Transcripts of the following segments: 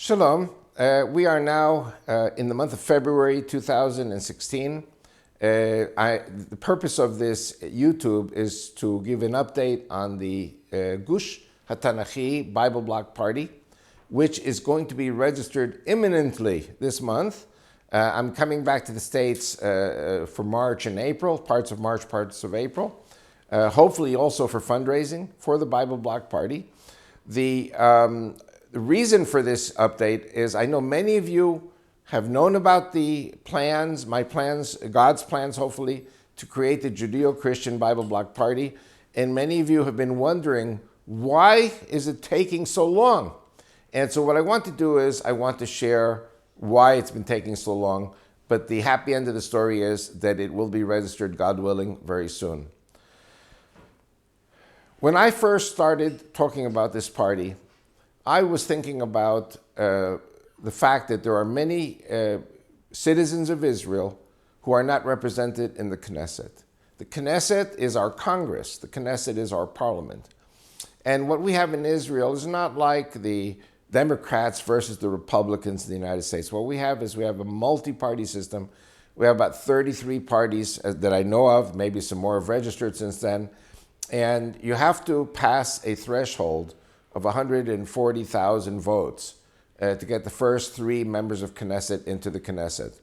Shalom. We are now in the month of February 2016. The purpose of this YouTube is to give an update on the Gush HaTanachi Bible Bloc Party, which is going to be registered imminently this month. I'm coming back to the States for March and April, parts of March, parts of April, hopefully also for fundraising for the Bible Bloc Party. The reason for this update is I know many of you have known about the plans, my plans, God's plans, hopefully, to create the Judeo-Christian Bible Bloc Party. And many of you have been wondering, why is it taking so long? And so what I want to do is I want to share why it's been taking so long. But the happy end of the story is that it will be registered, God willing, very soon. When I first started talking about this party, I was thinking about the fact that there are many citizens of Israel who are not represented in the Knesset. The Knesset is our Congress. The Knesset is our parliament. And what we have in Israel is not like the Democrats versus the Republicans in the United States. What we have is we have a multi-party system. We have about 33 parties that I know of, maybe some more have registered since then. And you have to pass a threshold of 140,000 votes to get the first 3 members of Knesset into the Knesset.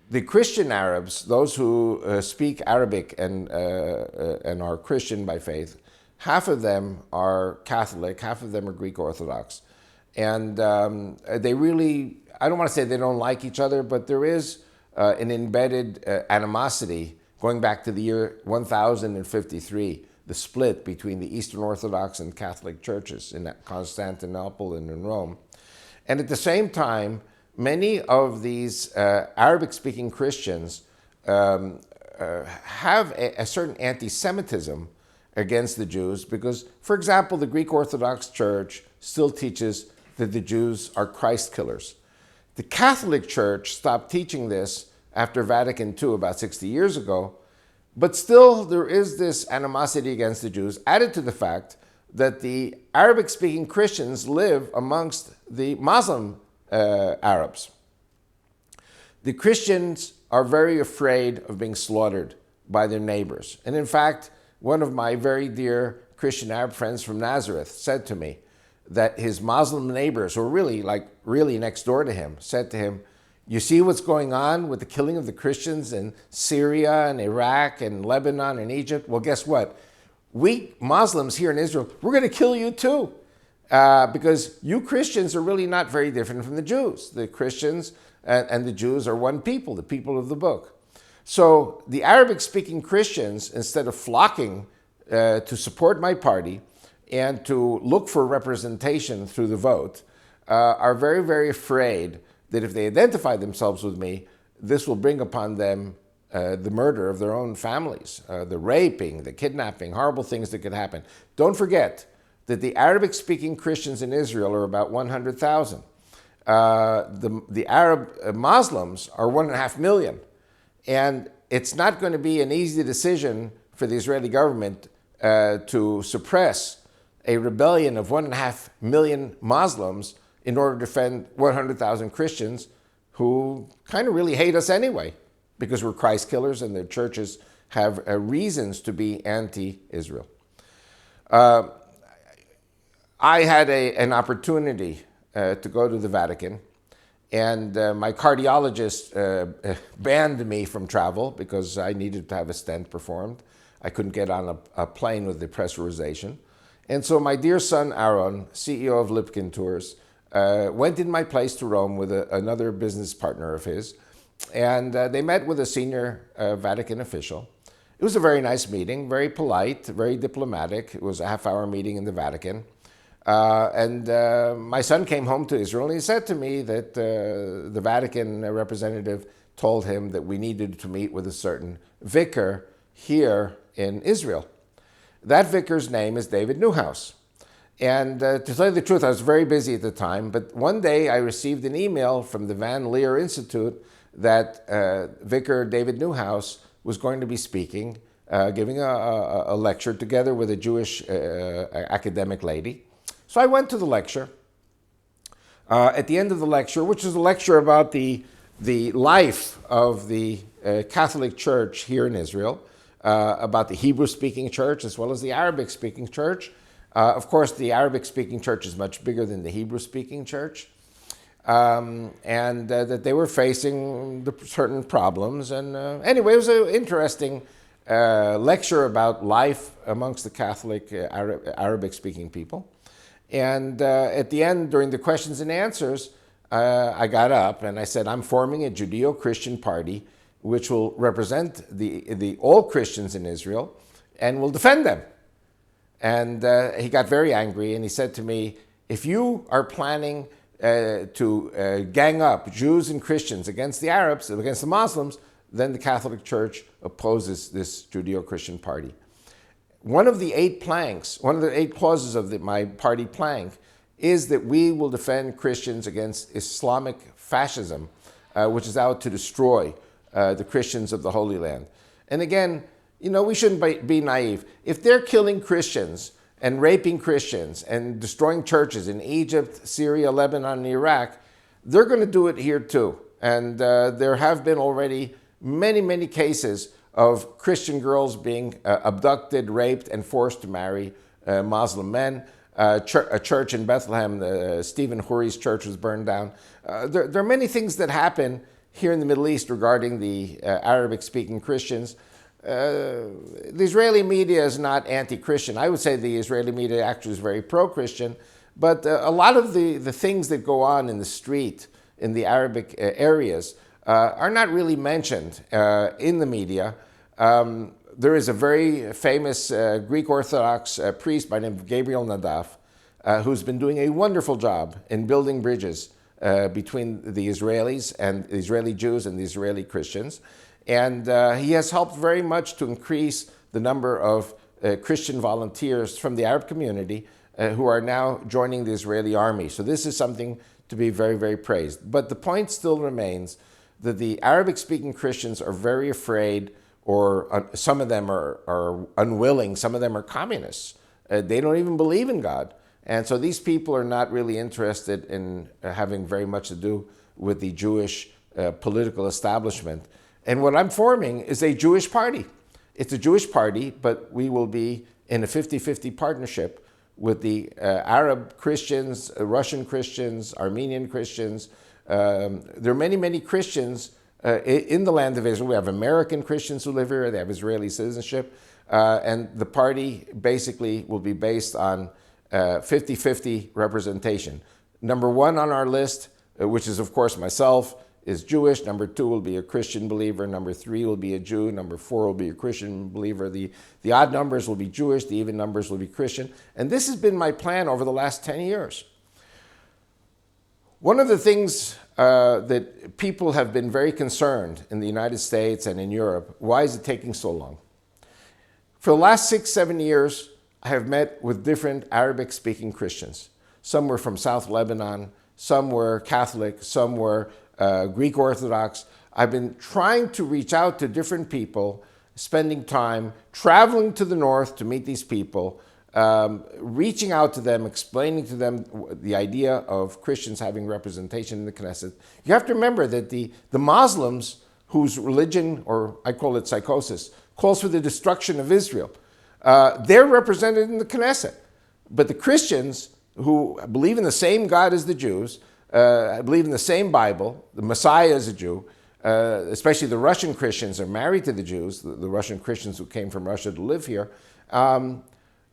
The Christian Arabs, those who speak Arabic and are Christian by faith, half of them are Catholic, half of them are Greek Orthodox. And they really, I don't want to say they don't like each other, but there is an embedded animosity going back to the year 1053, the split between the Eastern Orthodox and Catholic churches in Constantinople and in Rome. And at the same time, many of these Arabic-speaking Christians have a certain anti-Semitism against the Jews because, for example, the Greek Orthodox Church still teaches that the Jews are Christ killers. The Catholic Church stopped teaching this after Vatican II about 60 years ago, but still, there is this animosity against the Jews, added to the fact that the Arabic-speaking Christians live amongst the Muslim Arabs. The Christians are very afraid of being slaughtered by their neighbors. And in fact, one of my very dear Christian Arab friends from Nazareth said to me that his Muslim neighbors, who were really next door to him, said to him, "You see what's going on with the killing of the Christians in Syria and Iraq and Lebanon and Egypt? Well, guess what? We Muslims here in Israel, we're going to kill you too. Because you Christians are really not very different from the Jews. The Christians and the Jews are one people, the people of the book." So the Arabic-speaking Christians, instead of flocking to support my party and to look for representation through the vote, are very, very afraid that if they identify themselves with me, this will bring upon them the murder of their own families, the raping, the kidnapping, horrible things that could happen. Don't forget that the Arabic-speaking Christians in Israel are about 100,000. The Arab Muslims are 1.5 million. And it's not going to be an easy decision for the Israeli government to suppress a rebellion of 1.5 million Muslims in order to defend 100,000 Christians who kind of really hate us anyway, because we're Christ killers and their churches have reasons to be anti-Israel. I had an opportunity to go to the Vatican, and my cardiologist banned me from travel because I needed to have a stent performed. I couldn't get on a plane with the pressurization. And so my dear son, Aaron, CEO of Lipkin Tours, went in my place to Rome with another business partner of his, and they met with a senior Vatican official. It was a very nice meeting, very polite, very diplomatic. It was a half-hour meeting in the Vatican. My son came home to Israel, and he said to me that the Vatican representative told him that we needed to meet with a certain vicar here in Israel. That vicar's name is David Newhouse. And to tell you the truth, I was very busy at the time, but one day I received an email from the Van Leer Institute that Vicar David Newhouse was going to be speaking, giving a lecture together with a Jewish academic lady. So I went to the lecture, At the end of the lecture, which is a lecture about the life of the Catholic Church here in Israel, about the Hebrew-speaking church as well as the Arabic-speaking church. Of course, the Arabic-speaking church is much bigger than the Hebrew-speaking church, and that they were facing certain problems. And anyway, it was an interesting lecture about life amongst the Catholic Arabic-speaking people. And at the end, during the questions and answers, I got up and I said, I'm forming a Judeo-Christian party which will represent the all Christians in Israel and will defend them. And he got very angry and he said to me, if you are planning to gang up Jews and Christians against the Arabs, against the Muslims, then the Catholic Church opposes this Judeo-Christian party. One of the 8 planks, one of the 8 clauses of my party plank is that we will defend Christians against Islamic fascism, which is out to destroy the Christians of the Holy Land. And again, you know, we shouldn't be naive. If they're killing Christians and raping Christians and destroying churches in Egypt, Syria, Lebanon, and Iraq, they're going to do it here too. And there have been already many, many cases of Christian girls being abducted, raped, and forced to marry Muslim men. A church in Bethlehem, Stephen Huri's church, was burned down. There are many things that happen here in the Middle East regarding the Arabic-speaking Christians. The Israeli media is not anti-Christian. I would say the Israeli media actually is very pro-Christian, but a lot of the things that go on in the street in the Arabic areas are not really mentioned in the media. There is a very famous Greek Orthodox priest by the name of Gabriel Nadaf, who's been doing a wonderful job in building bridges between the Israelis and the Israeli Jews and the Israeli Christians. And he has helped very much to increase the number of Christian volunteers from the Arab community who are now joining the Israeli army. So this is something to be very, very praised. But the point still remains that the Arabic-speaking Christians are very afraid, or some of them are unwilling, some of them are communists. They don't even believe in God. And so these people are not really interested in having very much to do with the Jewish political establishment. And what I'm forming is a Jewish party. It's a Jewish party, but we will be in a 50-50 partnership with the Arab Christians, Russian Christians, Armenian Christians. There are many, many Christians in the land of Israel. We have American Christians who live here. They have Israeli citizenship. And the party basically will be based on 50-50 representation. Number 1 on our list, which is, of course, myself, is Jewish. Number 2 will be a Christian believer. Number 3 will be a Jew. Number 4 will be a Christian believer. The odd numbers will be Jewish. The even numbers will be Christian. And this has been my plan over the last 10 years. One of the things that people have been very concerned in the United States and in Europe, why is it taking so long? For the last 6-7 years, I have met with different Arabic-speaking Christians. Some were from South Lebanon, some were Catholic, some were Greek Orthodox. I've been trying to reach out to different people, spending time traveling to the north to meet these people, reaching out to them, explaining to them the idea of Christians having representation in the Knesset. You have to remember that the Muslims, whose religion, or I call it psychosis, calls for the destruction of Israel, they're represented in the Knesset. But the Christians, who believe in the same God as the Jews, believe in the same Bible, the Messiah is a Jew, especially the Russian Christians are married to the Jews, the Russian Christians who came from Russia to live here.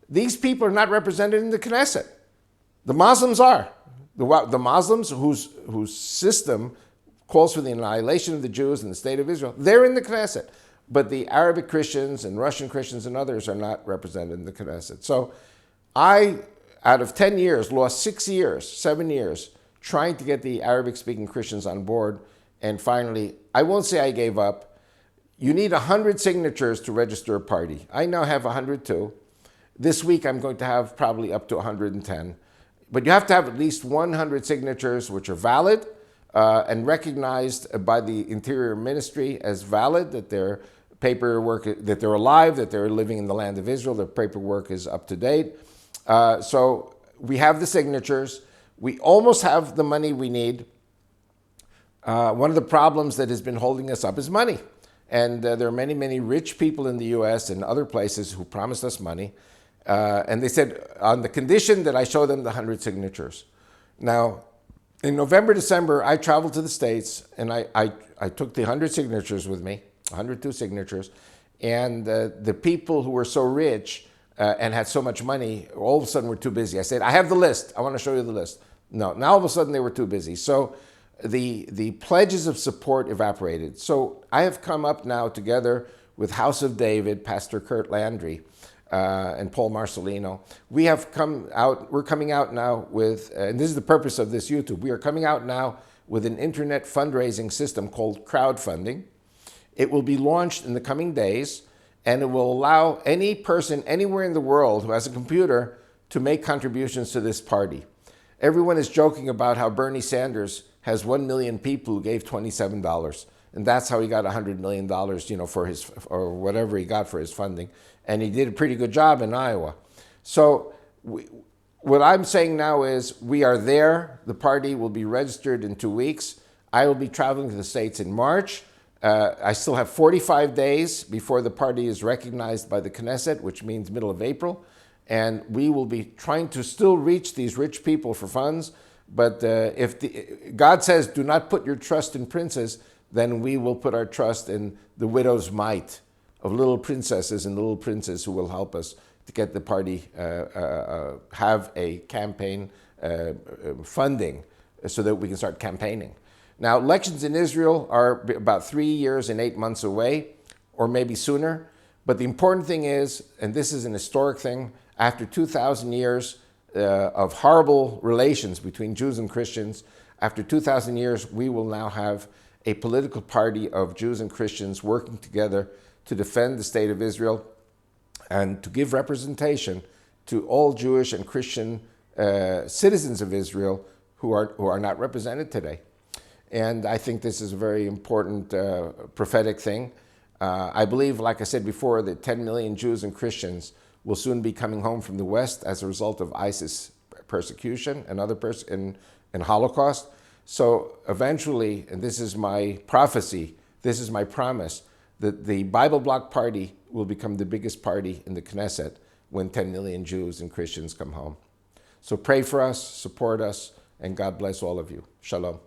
These people are not represented in the Knesset. The Muslims are. The Muslims whose system calls for the annihilation of the Jews and the state of Israel, they're in the Knesset. But the Arabic Christians and Russian Christians and others are not represented in the Knesset. So I, out of 10 years, lost 7 years, trying to get the Arabic-speaking Christians on board. And finally, I won't say I gave up. You need 100 signatures to register a party. I now have 102. This week, I'm going to have probably up to 110. But you have to have at least 100 signatures which are valid and recognized by the Interior Ministry as valid, that their paperwork, that they're alive, that they're living in the land of Israel, their paperwork is up to date. So we have the signatures. We almost have the money we need. One of the problems that has been holding us up is money. And there are many, many rich people in the U.S. and other places who promised us money. And they said, on the condition that I show them the 100 signatures. Now, in November, December, I traveled to the States, and I took the 100 signatures with me, 102 signatures. And the people who were so rich and had so much money, all of a sudden were too busy. I said, I have the list. I want to show you the list. No, now all of a sudden they were too busy. So the pledges of support evaporated. So I have come up now together with House of David, Pastor Kurt Landry, and Paul Marcelino. We're coming out now with, and this is the purpose of this YouTube, we are coming out now with an internet fundraising system called crowdfunding. It will be launched in the coming days, and it will allow any person anywhere in the world who has a computer to make contributions to this party. Everyone is joking about how Bernie Sanders has 1 million people who gave $27. And that's how he got $100 million, for his, or whatever he got for his funding. And he did a pretty good job in Iowa. So what I'm saying now is we are there. The party will be registered in 2 weeks. I will be traveling to the States in March. I still have 45 days before the party is recognized by the Knesset, which means middle of April. And we will be trying to still reach these rich people for funds. But God says, do not put your trust in princes, then we will put our trust in the widow's mite of little princesses and little princes who will help us to get the party have a campaign funding so that we can start campaigning. Now, elections in Israel are about 3 years and 8 months away, or maybe sooner. But the important thing is, and this is an historic thing, after 2,000 years of horrible relations between Jews and Christians, after 2,000 years, we will now have a political party of Jews and Christians working together to defend the state of Israel and to give representation to all Jewish and Christian citizens of Israel who are not represented today. And I think this is a very important prophetic thing. I believe, like I said before, that 10 million Jews and Christians will soon be coming home from the West as a result of ISIS persecution and and Holocaust. So eventually, and this is my prophecy, this is my promise, that the Bible Bloc Party will become the biggest party in the Knesset when 10 million Jews and Christians come home. So pray for us, support us, and God bless all of you. Shalom.